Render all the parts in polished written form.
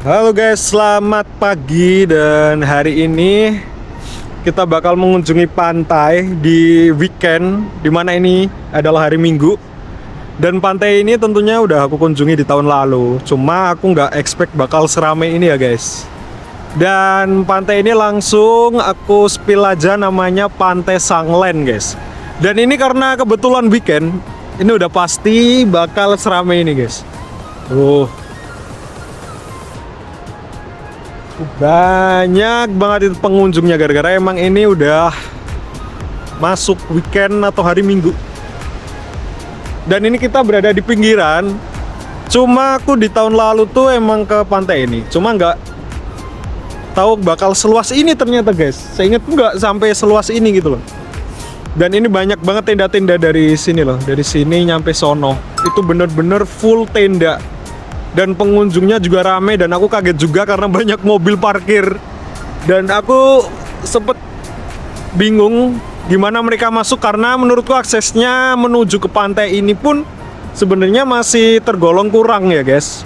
Halo guys, selamat pagi dan hari ini kita bakal mengunjungi pantai di weekend, dimana ini adalah hari Minggu. Dan pantai ini tentunya udah aku kunjungi di tahun lalu, cuma aku nggak expect bakal seramai ini ya guys. Dan pantai ini langsung aku spill aja, namanya Pantai Sanglen guys. Dan ini karena kebetulan weekend, ini udah pasti bakal seramai ini guys. Banyak banget itu pengunjungnya, gara-gara emang ini udah masuk weekend atau hari Minggu. Dan ini kita berada di pinggiran. Cuma aku di tahun lalu tuh emang ke pantai ini, cuma nggak tahu bakal seluas ini ternyata guys. Saya ingat nggak sampai seluas ini gitu loh. Dan ini banyak banget tenda-tenda dari sini loh, dari sini nyampe sono. Itu bener-bener full tenda. Dan pengunjungnya juga rame, dan aku kaget juga karena banyak mobil parkir. Dan aku sempet bingung gimana mereka masuk, karena menurutku aksesnya menuju ke pantai ini pun sebenarnya masih tergolong kurang ya guys.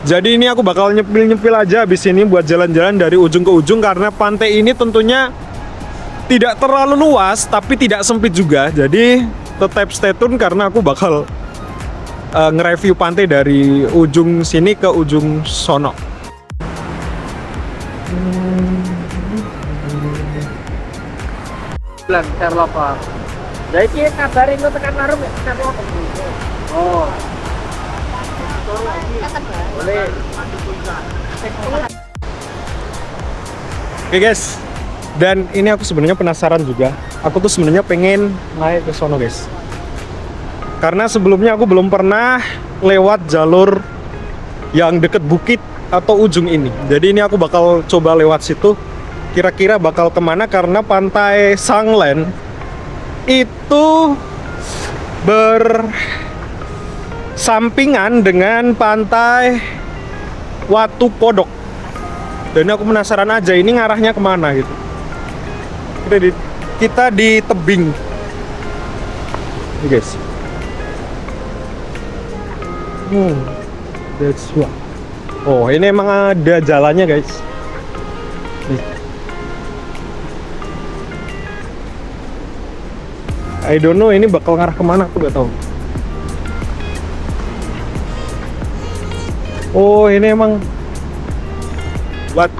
Jadi ini aku bakal nyepil-nyepil aja habis ini buat jalan-jalan dari ujung ke ujung, karena pantai ini tentunya tidak terlalu luas tapi tidak sempit juga. Jadi tetap stay tune karena aku bakal nge-review pantai dari ujung sini ke ujung sono. Bilang Sherlock. Jadi kita kabarin lu tekan warung ya, Sherlock. Oh. Boleh. Oke guys, dan ini aku sebenarnya penasaran juga. Aku tuh sebenarnya pengen naik ke sono guys, karena sebelumnya aku belum pernah lewat jalur yang deket bukit atau ujung ini. Jadi ini aku bakal coba lewat situ. Kira-kira bakal kemana, karena Pantai Sanglen itu bersampingan dengan Pantai Watu Podok. Dan aku penasaran aja ini ngarahnya kemana gitu. Kita di tebing ini guys. That's what. Oh, ini emang ada jalannya guys. Nih. I don't know ini bakal ngarah kemana, aku gak tahu. Oh, ini emang buat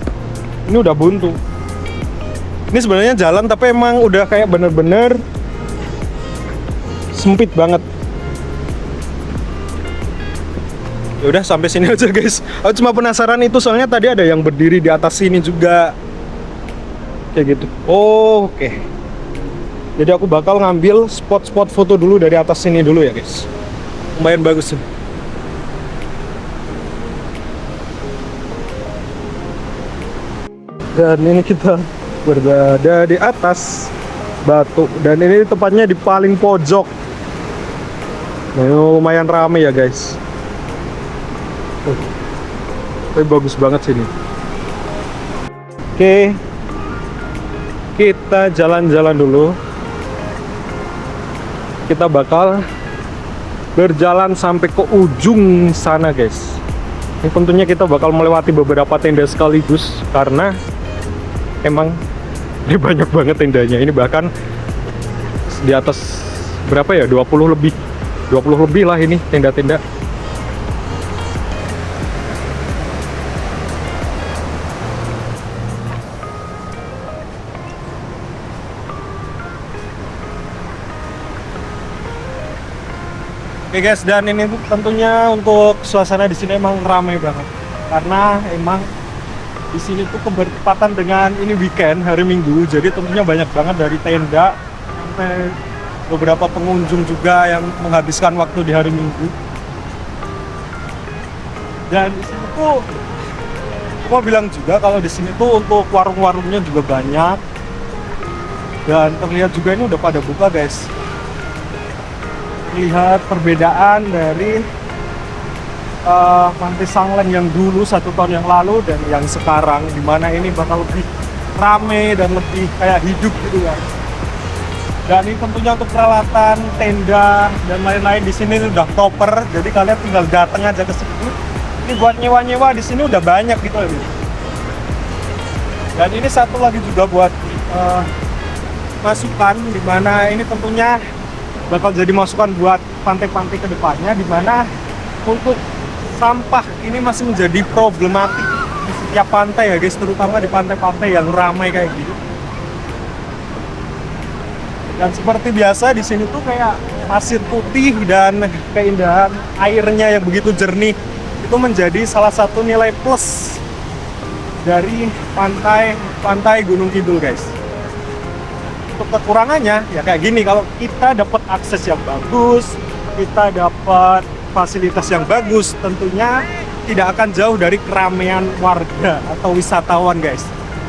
ini udah buntu. Ini sebenarnya jalan tapi emang udah kayak bener-bener sempit banget. Ya udah sampai sini aja guys. Aku cuma penasaran itu, soalnya tadi ada yang berdiri di atas sini juga. Kayak gitu. Oh, oke. Jadi aku bakal ngambil spot-spot foto dulu dari atas sini dulu ya guys. Lumayan bagus tuh. Dan ini kita berada di atas batu, dan ini tepatnya di paling pojok. Nah, lumayan rame ya guys. Tapi bagus banget sini. Oke, kita jalan-jalan dulu. Kita bakal berjalan sampai ke ujung sana guys. Ini tentunya kita bakal melewati beberapa tenda sekaligus, karena emang ini banyak banget tendanya. Ini bahkan di atas berapa ya, 20 lebih lah ini tenda-tenda. Oke guys, dan ini tentunya untuk suasana di sini emang ramai banget, karena emang di sini tuh bertepatan dengan ini weekend, hari Minggu. Jadi tentunya banyak banget dari tenda sampai beberapa pengunjung juga yang menghabiskan waktu di hari Minggu. Dan di sini tuh aku mau bilang juga kalau di sini tuh untuk warung-warungnya juga banyak, dan terlihat juga ini udah pada buka guys. Lihat perbedaan dari Pantai Sanglen yang dulu 1 tahun yang lalu dan yang sekarang, dimana ini bakal lebih rame dan lebih kayak hidup gitu kan. Dan ini tentunya untuk peralatan tenda dan lain-lain di sini udah proper, jadi kalian tinggal datang aja ke sini Ini buat nyewa-nyewa di sini udah banyak gitu ya. Dan ini satu lagi juga buat masukan, dimana ini tentunya bakal jadi masukan buat pantai-pantai kedepannya, dimana untuk sampah ini masih menjadi problematik di setiap pantai ya guys, terutama di pantai-pantai yang ramai kayak gitu. Dan seperti biasa di sini tuh kayak pasir putih dan keindahan airnya yang begitu jernih itu menjadi salah satu nilai plus dari pantai Gunung Kidul guys. Untuk kekurangannya ya kayak gini, kalau kita dapat akses yang bagus, kita dapat fasilitas yang bagus, tentunya tidak akan jauh dari keramaian warga atau wisatawan guys,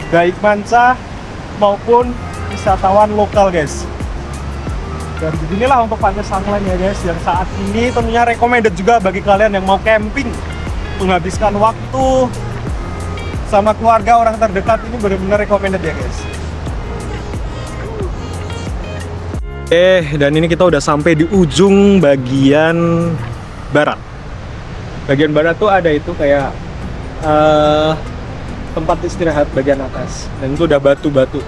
baik manca maupun wisatawan lokal guys. Dan beginilah untuk Pantai Sanglen ya guys, yang saat ini tentunya recommended juga bagi kalian yang mau camping, menghabiskan waktu sama keluarga orang terdekat. Ini benar-benar recommended ya guys. Dan ini kita udah sampai di ujung bagian barat. Bagian barat tuh ada itu kayak tempat istirahat bagian atas, dan itu udah batu-batu.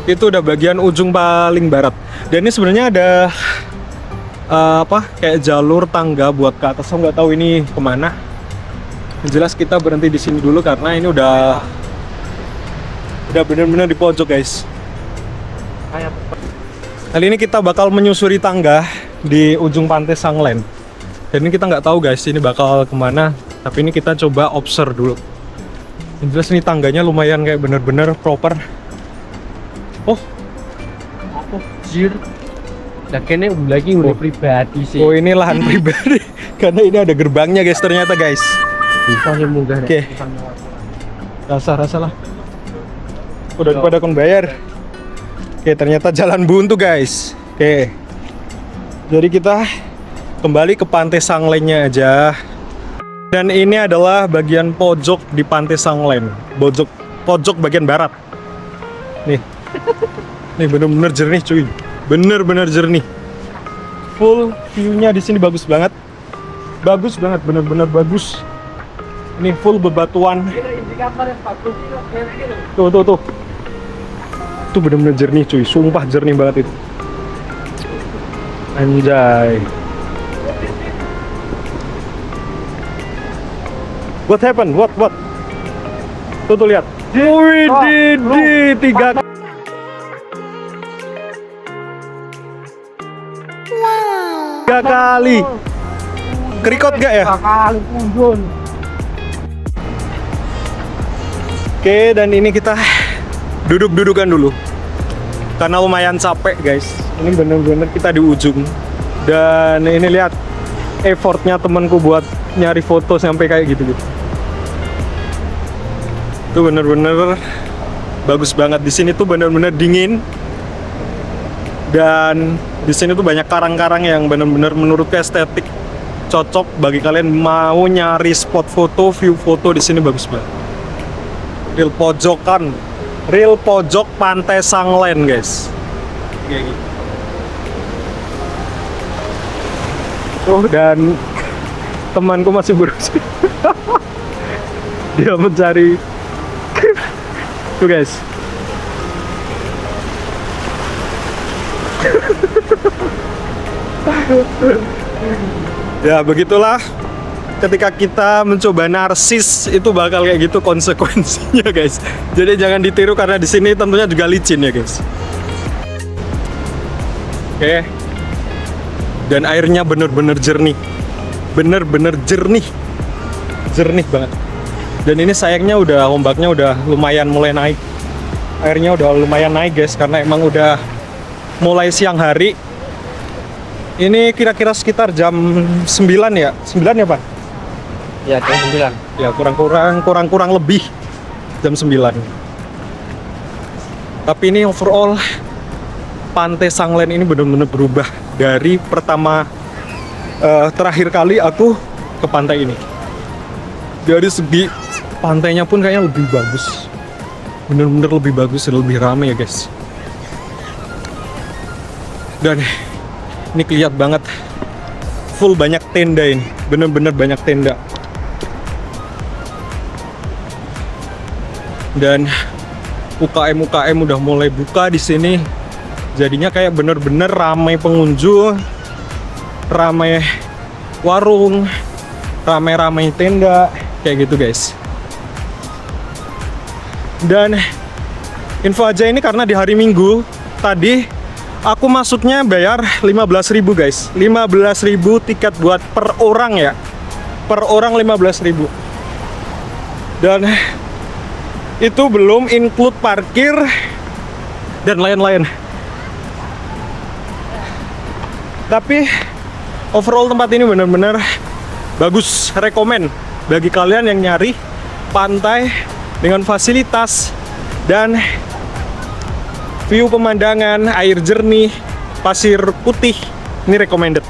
Itu udah bagian ujung paling barat. Dan ini sebenarnya ada kayak jalur tangga buat ke atas. Saya nggak tahu ini kemana. Yang jelas kita berhenti di sini dulu karena ini udah benar-benar di pojok guys. Kali ini kita bakal menyusuri tangga di ujung Pantai Sanglen. Dan ini kita nggak tahu guys ini bakal kemana, tapi ini kita coba observe dulu. Yang jelas ini tangganya lumayan kayak bener-bener proper. Oh, Jir. Nah, kayaknya lagi udah pribadi sih. Oh, ini lahan pribadi. Karena ini ada gerbangnya guys ternyata guys. Bisa sih munggah. Oke. Rasa lah. Udah pada kon bayar. Oke, ternyata jalan buntu guys. Oke. Jadi kita kembali ke Pantai Sanglennya aja. Dan ini adalah bagian pojok di Pantai Sanglen. Pojok bagian barat. Nih. Nih bener-bener jernih cuy. Bener-bener jernih. Full view-nya di sini bagus banget. Bagus banget, bener-bener bagus. Ini full bebatuan. Tuh. Itu bener-bener jernih cuy, sumpah jernih banget itu. Anjay. What happened? What? Tuh lihat. Wih, tiga kali. Kerikot gak ya? 3 kali kunjun. Oke, dan ini kita duduk-dudukan dulu karena lumayan capek guys. Ini bener-bener kita di ujung. Dan ini lihat effortnya temanku buat nyari foto sampai kayak gitu. Itu bener-bener bagus banget. Di sini tuh bener-bener dingin. Dan di sini tuh banyak karang-karang yang bener-bener menurutku estetik, cocok bagi kalian mau nyari spot foto, view foto. Di sini bagus banget. Real pojok Pantai Sanglen guys. Kayak gitu. Dan temanku masih berusaha. Dia mencari. Tuh guys. Ya begitulah. Ketika kita mencoba narsis itu bakal kayak gitu konsekuensinya guys. Jadi jangan ditiru karena di sini tentunya juga licin ya guys. Oke. Dan airnya bener-bener jernih. Bener-bener jernih. Jernih banget. Dan ini sayangnya ombaknya udah lumayan mulai naik. Airnya udah lumayan naik guys karena emang udah mulai siang hari. Ini kira-kira sekitar jam 9 ya? 9 ya Pak? Ya, jam 9. Ya kurang lebih jam 9. Tapi ini overall Pantai Sanglen ini benar-benar berubah dari pertama terakhir kali aku ke pantai ini. Dari segi pantainya pun kayaknya lebih bagus. Benar-benar lebih bagus dan lebih ramai ya guys. Dan ini kelihatan banget full banyak tenda ini. Benar-benar banyak tenda. Dan UKM udah mulai buka di sini. Jadinya kayak bener-bener ramai pengunjung, ramai warung, ramai tenda, kayak gitu guys. Dan info aja ini karena di hari Minggu tadi aku masuknya bayar 15.000 guys. 15.000 tiket buat per orang ya. Per orang 15.000. Dan itu belum include parkir dan lain-lain. Tapi overall tempat ini benar-benar bagus, rekomen bagi kalian yang nyari pantai dengan fasilitas dan view pemandangan, air jernih, pasir putih. Ini recommended.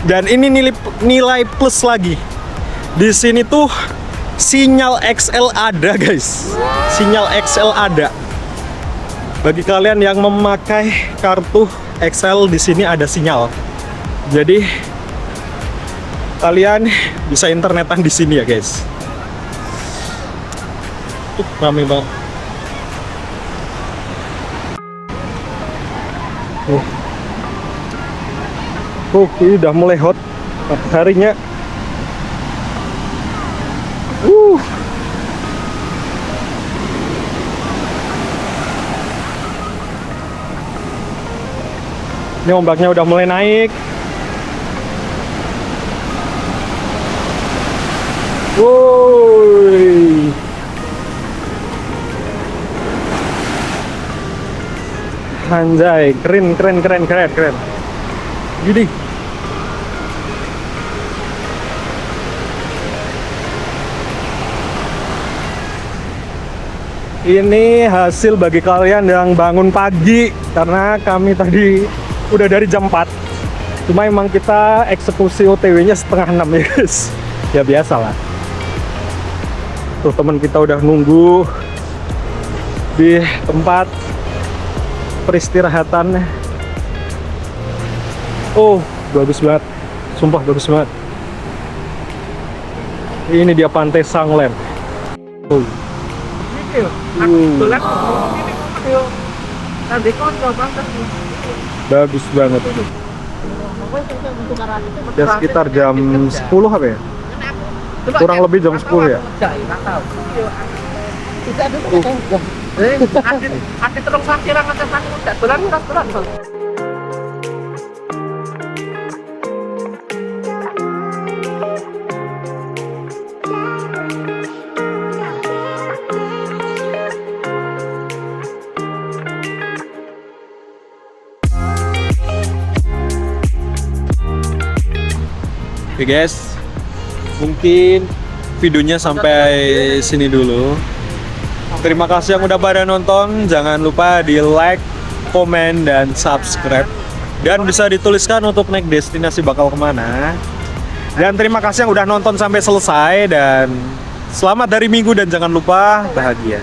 Dan ini nilai plus lagi. Di sini tuh sinyal XL ada, guys. Sinyal XL ada. Bagi kalian yang memakai kartu XL, di sini ada sinyal. Jadi kalian bisa internetan di sini ya, guys. Rame banget. Ini udah mulai hot harinya. Ini ombaknya udah mulai naik. Woi. Anjay, keren. Gini. Ini hasil bagi kalian yang bangun pagi, karena kami tadi udah dari jam 4. Cuma emang kita eksekusi OTW-nya setengah 6 ya guys. Ya biasa lah. Tuh teman kita udah nunggu di tempat peristirahatan. Oh, bagus banget. Sumpah bagus banget. Ini dia Pantai Sanglen. Oh. Bagus banget. Ya sekitar jam 10 apa ya? Kurang lebih jam 10 ya. Oke guys, mungkin videonya sampai sini dulu. Terima kasih yang udah pada nonton. Jangan lupa di like, komen, dan subscribe. Dan bisa dituliskan untuk naik destinasi bakal kemana. Dan terima kasih yang udah nonton sampai selesai. Dan selamat hari Minggu dan jangan lupa bahagia.